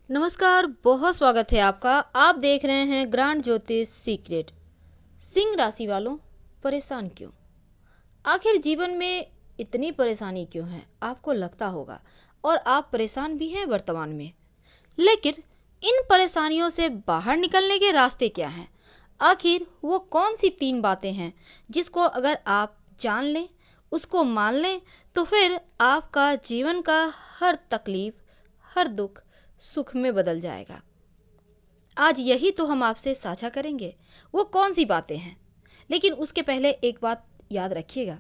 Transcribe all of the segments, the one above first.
नमस्कार, बहुत स्वागत है आपका। आप देख रहे हैं ग्रांड ज्योतिष सीक्रेट। सिंह राशि वालों, परेशान क्यों? आखिर जीवन में इतनी परेशानी क्यों है? आपको लगता होगा और आप परेशान भी हैं वर्तमान में। लेकिन इन परेशानियों से बाहर निकलने के रास्ते क्या हैं? आखिर वो कौन सी 3 बातें हैं जिसको अगर आप जान लें, उसको मान लें, तो फिर आपका जीवन का हर तकलीफ, हर दुख सुख में बदल जाएगा। आज यही तो हम आपसे साझा करेंगे, वो कौन सी बातें हैं। लेकिन उसके पहले एक बात याद रखिएगा,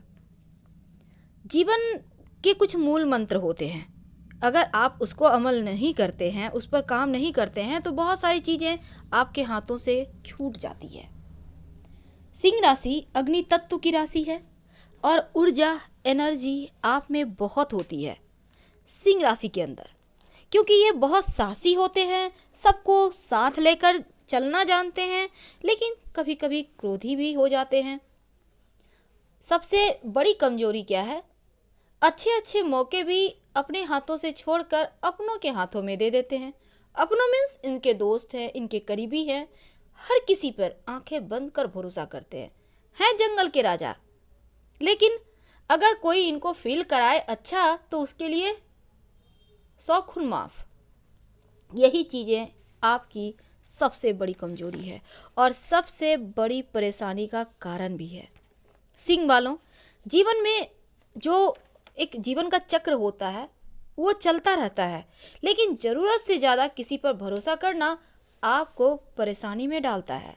जीवन के कुछ मूल मंत्र होते हैं। अगर आप उसको अमल नहीं करते हैं, उस पर काम नहीं करते हैं, तो बहुत सारी चीज़ें आपके हाथों से छूट जाती है। सिंह राशि अग्नि तत्व की राशि है और ऊर्जा, एनर्जी आप में बहुत होती है सिंह राशि के अंदर, क्योंकि ये बहुत साहसी होते हैं, सबको साथ लेकर चलना जानते हैं, लेकिन कभी कभी क्रोधी भी हो जाते हैं। सबसे बड़ी कमजोरी क्या है? अच्छे अच्छे मौके भी अपने हाथों से छोड़कर अपनों के हाथों में दे देते हैं। अपनों मीन्स इनके दोस्त हैं, इनके करीबी हैं, हर किसी पर आंखें बंद कर भरोसा करते हैं जंगल के राजा। लेकिन अगर कोई इनको फील कराए अच्छा, तो उसके लिए 100 खून माफ। यही चीज़ें आपकी सबसे बड़ी कमजोरी है और सबसे बड़ी परेशानी का कारण भी है। सिंह वालों, जीवन में जो एक जीवन का चक्र होता है वो चलता रहता है, लेकिन ज़रूरत से ज़्यादा किसी पर भरोसा करना आपको परेशानी में डालता है।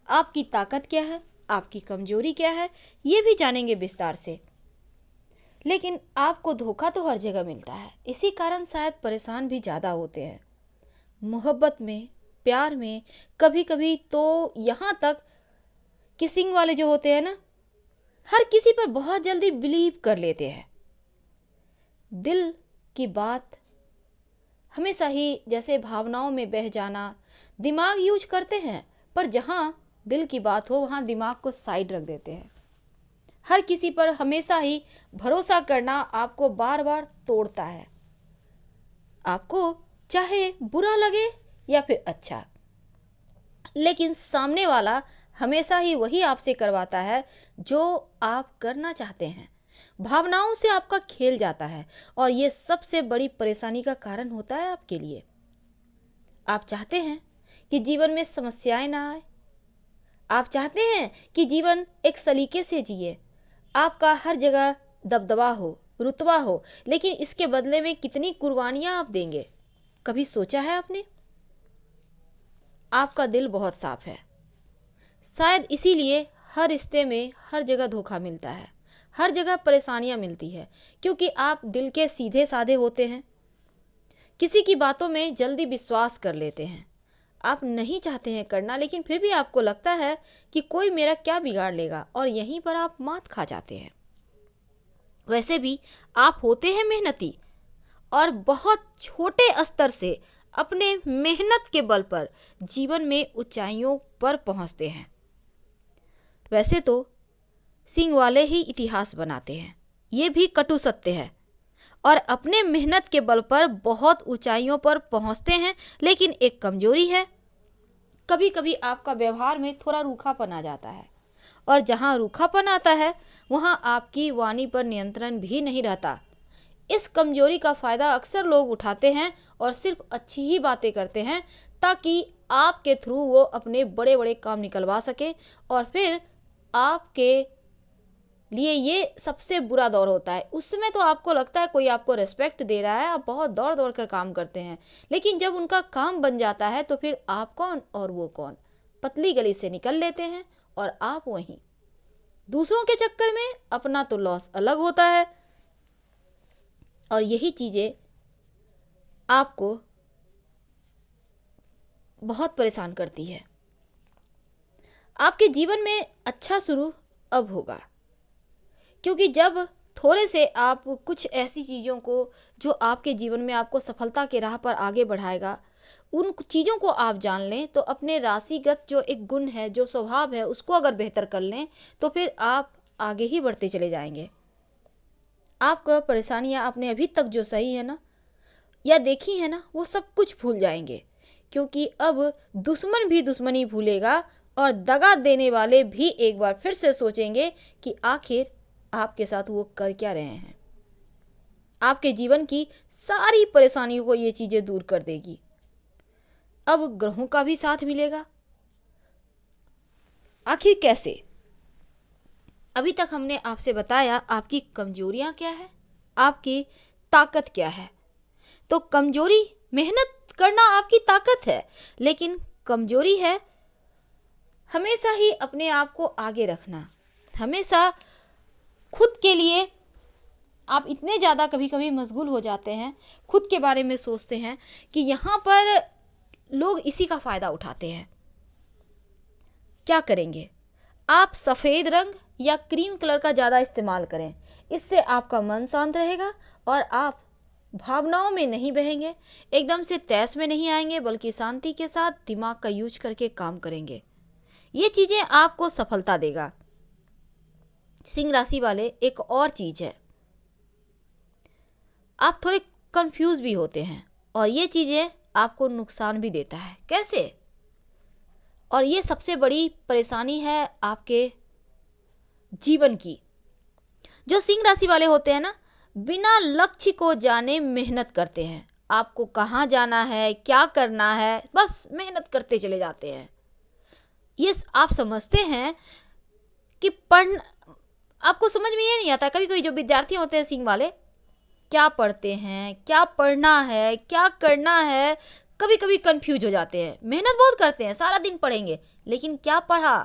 आपकी ताकत क्या है, आपकी कमजोरी क्या है, ये भी जानेंगे विस्तार से। लेकिन आपको धोखा तो हर जगह मिलता है, इसी कारण शायद परेशान भी ज़्यादा होते हैं। मोहब्बत में, प्यार में, कभी कभी तो यहाँ तक कि सिंह वाले जो होते हैं ना, हर किसी पर बहुत जल्दी बिलीव कर लेते हैं। दिल की बात हमेशा ही जैसे भावनाओं में बह जाना, दिमाग यूज करते हैं, पर जहाँ दिल की बात हो वहाँ दिमाग को साइड रख देते हैं। हर किसी पर हमेशा ही भरोसा करना आपको बार बार तोड़ता है, आपको चाहे बुरा लगे या फिर अच्छा। लेकिन सामने वाला हमेशा ही वही आपसे करवाता है जो आप करना चाहते हैं। भावनाओं से आपका खेल जाता है और ये सबसे बड़ी परेशानी का कारण होता है आपके लिए। आप चाहते हैं कि जीवन में समस्याएं ना आए, आप चाहते हैं कि जीवन एक सलीके से जिए, आपका हर जगह दबदबा हो, रुतबा हो, लेकिन इसके बदले में कितनी कुर्बानियां आप देंगे, कभी सोचा है आपने? आपका दिल बहुत साफ है, शायद इसीलिए हर रिश्ते में हर जगह धोखा मिलता है, हर जगह परेशानियां मिलती है, क्योंकि आप दिल के सीधे साधे होते हैं, किसी की बातों में जल्दी विश्वास कर लेते हैं। आप नहीं चाहते हैं करना, लेकिन फिर भी आपको लगता है कि कोई मेरा क्या बिगाड़ लेगा, और यहीं पर आप मात खा जाते हैं। वैसे भी आप होते हैं मेहनती और बहुत छोटे स्तर से अपने मेहनत के बल पर जीवन में ऊंचाइयों पर पहुंचते हैं। वैसे तो सिंह वाले ही इतिहास बनाते हैं, ये भी कटु सत्य है, और अपने मेहनत के बल पर बहुत ऊंचाइयों पर पहुंचते हैं। लेकिन एक कमजोरी है, कभी कभी आपका व्यवहार में थोड़ा रूखापन आ जाता है, और जहां रूखापन आता है वहां आपकी वाणी पर नियंत्रण भी नहीं रहता। इस कमजोरी का फायदा अक्सर लोग उठाते हैं और सिर्फ अच्छी ही बातें करते हैं, ताकि आपके थ्रू वो अपने बड़े बड़े काम निकलवा सके। और फिर आपके लिए ये सबसे बुरा दौर होता है। उस समय तो आपको लगता है कोई आपको रेस्पेक्ट दे रहा है, आप बहुत दौड़ दौड़ कर काम करते हैं, लेकिन जब उनका काम बन जाता है तो फिर आप कौन और वो कौन, पतली गली से निकल लेते हैं और आप वहीं दूसरों के चक्कर में। अपना तो लॉस अलग होता है, और यही चीज़ें आपको बहुत परेशान करती है। आपके जीवन में अच्छा शुरू अब होगा, क्योंकि जब थोड़े से आप कुछ ऐसी चीज़ों को जो आपके जीवन में आपको सफलता के राह पर आगे बढ़ाएगा, उन चीज़ों को आप जान लें, तो अपने राशिगत जो एक गुण है, जो स्वभाव है, उसको अगर बेहतर कर लें, तो फिर आप आगे ही बढ़ते चले जाएंगे। आपका परेशानियां आपने अभी तक जो सही है ना, या देखी है ना, वो सब कुछ भूल जाएंगे, क्योंकि अब दुश्मन भी दुश्मनी भूलेगा और दगा देने वाले भी एक बार फिर से सोचेंगे कि आखिर आपके साथ वो कर क्या रहे हैं। आपके जीवन की सारी परेशानियों को ये चीजें दूर कर देगी। अब ग्रहों का भी साथ मिलेगा। आखिर कैसे? अभी तक हमने आपसे बताया आपकी कमजोरियां क्या है, आपकी ताकत क्या है। तो कमजोरी, मेहनत करना आपकी ताकत है, लेकिन कमजोरी है हमेशा ही अपने आप को आगे रखना। हमेशा खुद के लिए आप इतने ज़्यादा कभी कभी मशगूल हो जाते हैं, खुद के बारे में सोचते हैं कि यहाँ पर लोग इसी का फ़ायदा उठाते हैं। क्या करेंगे? आप सफ़ेद रंग या क्रीम कलर का ज़्यादा इस्तेमाल करें, इससे आपका मन शांत रहेगा और आप भावनाओं में नहीं बहेंगे, एकदम से तैस में नहीं आएंगे, बल्कि शांति के साथ दिमाग का यूज करके काम करेंगे। ये चीज़ें आपको सफलता देगा। सिंह राशि वाले, एक और चीज़ है, आप थोड़े कंफ्यूज भी होते हैं और ये चीज़ें आपको नुकसान भी देता है। कैसे? और ये सबसे बड़ी परेशानी है आपके जीवन की। जो सिंह राशि वाले होते हैं ना, बिना लक्ष्य को जाने मेहनत करते हैं। आपको कहाँ जाना है, क्या करना है, बस मेहनत करते चले जाते हैं। ये आप समझते हैं कि आपको समझ में ये नहीं आता। कभी कभी जो विद्यार्थी होते हैं सिंह वाले, क्या पढ़ते हैं, क्या पढ़ना है, क्या करना है, कभी कभी कंफ्यूज हो जाते हैं। मेहनत बहुत करते हैं, सारा दिन पढ़ेंगे, लेकिन क्या पढ़ा,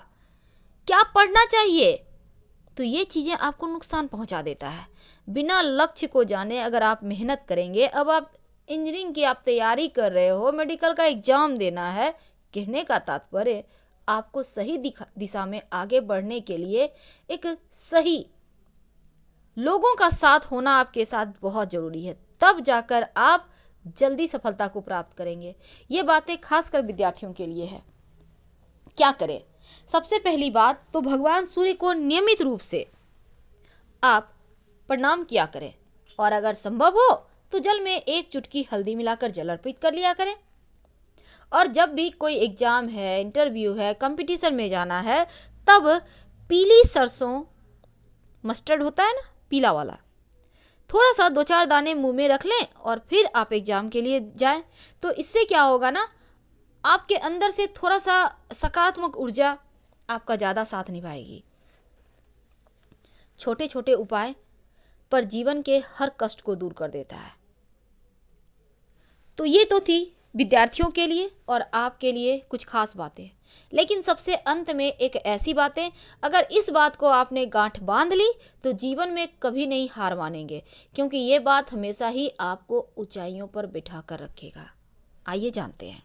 क्या पढ़ना चाहिए, तो ये चीज़ें आपको नुकसान पहुंचा देता है। बिना लक्ष्य को जाने अगर आप मेहनत करेंगे, अब आप इंजीनियरिंग की आप तैयारी कर रहे हो, मेडिकल का एग्जाम देना है, कहने का तात्पर्य आपको सही दिशा में आगे बढ़ने के लिए एक सही लोगों का साथ होना आपके साथ बहुत ज़रूरी है, तब जाकर आप जल्दी सफलता को प्राप्त करेंगे। ये बातें खासकर विद्यार्थियों के लिए है। क्या करें? सबसे पहली बात तो भगवान सूर्य को नियमित रूप से आप प्रणाम किया करें, और अगर संभव हो तो जल में एक चुटकी हल्दी मिलाकर जल अर्पित कर लिया करें। और जब भी कोई एग्जाम है, इंटरव्यू है, कंपटीशन में जाना है, तब पीली सरसों, मस्टर्ड होता है ना, पीला वाला, थोड़ा सा 2-4 दाने मुंह में रख लें और फिर आप एग्जाम के लिए जाएं। तो इससे क्या होगा ना, आपके अंदर से थोड़ा सा सकारात्मक ऊर्जा आपका ज़्यादा साथ निभाएगी। छोटे छोटे उपाय पर जीवन के हर कष्ट को दूर कर देता है। तो ये तो थी विद्यार्थियों के लिए और आपके लिए कुछ खास बातें, लेकिन सबसे अंत में एक ऐसी बातें, अगर इस बात को आपने गांठ बांध ली तो जीवन में कभी नहीं हार मानेंगे, क्योंकि ये बात हमेशा ही आपको ऊंचाइयों पर बिठा कर रखेगा। आइए जानते हैं।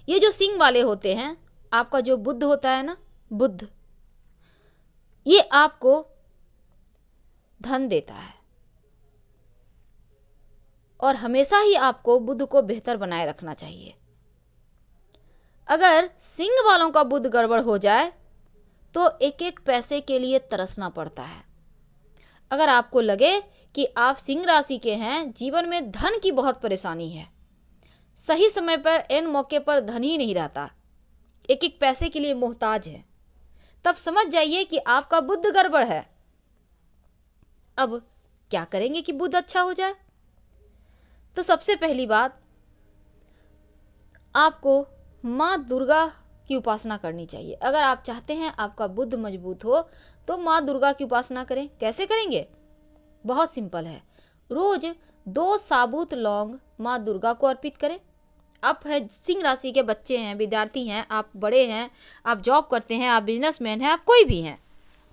ये जो सिंह वाले होते हैं, आपका जो बुध होता है ना, बुध, ये आपको धन देता है और हमेशा ही आपको बुध को बेहतर बनाए रखना चाहिए। अगर सिंह वालों का बुध गड़बड़ हो जाए तो एक एक पैसे के लिए तरसना पड़ता है। अगर आपको लगे कि आप सिंह राशि के हैं, जीवन में धन की बहुत परेशानी है, सही समय पर एन मौके पर धन ही नहीं रहता, एक एक पैसे के लिए मोहताज है, तब समझ जाइए कि आपका बुध गड़बड़ है। अब क्या करेंगे कि बुध अच्छा हो जाए? तो सबसे पहली बात, आपको माँ दुर्गा की उपासना करनी चाहिए। अगर आप चाहते हैं आपका बुध मजबूत हो तो माँ दुर्गा की उपासना करें। कैसे करेंगे? बहुत सिंपल है। रोज 2 साबुत लौंग माँ दुर्गा को अर्पित करें। आप है सिंह राशि के बच्चे हैं, विद्यार्थी हैं, आप बड़े हैं, आप जॉब करते हैं, आप बिजनेसमैन हैं, आप कोई भी हैं,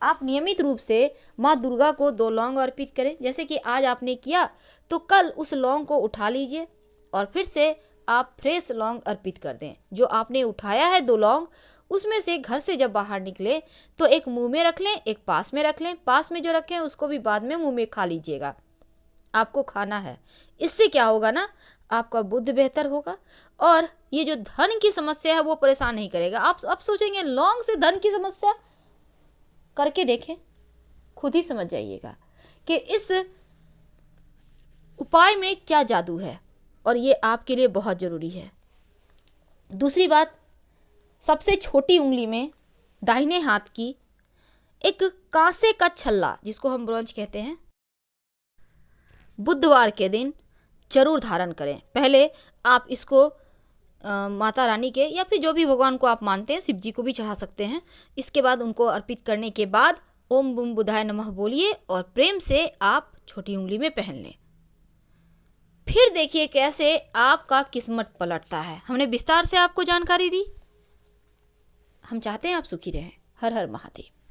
आप नियमित रूप से माँ दुर्गा को 2 लौंग अर्पित करें। जैसे कि आज आपने किया तो कल उस लौंग को उठा लीजिए और फिर से आप फ्रेश लौंग अर्पित कर दें। जो आपने उठाया है 2 लौंग, उसमें से घर से जब बाहर निकले तो एक मुंह में रख लें, एक पास में रख लें। पास में जो रखें उसको भी बाद में मुंह में खा लीजिएगा, आपको खाना है। इससे क्या होगा ना, आपका बुद्ध बेहतर होगा और ये जो धन की समस्या है वो परेशान नहीं करेगा। आप सोचेंगे लौंग से धन की समस्या, करके देखें, खुद ही समझ जाइएगा कि इस उपाय में क्या जादू है। और ये आपके लिए बहुत ज़रूरी है। दूसरी बात, सबसे छोटी उंगली में दाहिने हाथ की एक कांसे का छल्ला, जिसको हम ब्रोंज कहते हैं, बुधवार के दिन जरूर धारण करें। पहले आप इसको माता रानी के या फिर जो भी भगवान को आप मानते हैं, शिव जी को भी चढ़ा सकते हैं। इसके बाद उनको अर्पित करने के बाद ओम बुम बुधाय नमः बोलिए और प्रेम से आप छोटी उंगली में पहन लें। फिर देखिए कैसे आपका किस्मत पलटता है। हमने विस्तार से आपको जानकारी दी। हम चाहते हैं आप सुखी रहें। हर हर महादेव।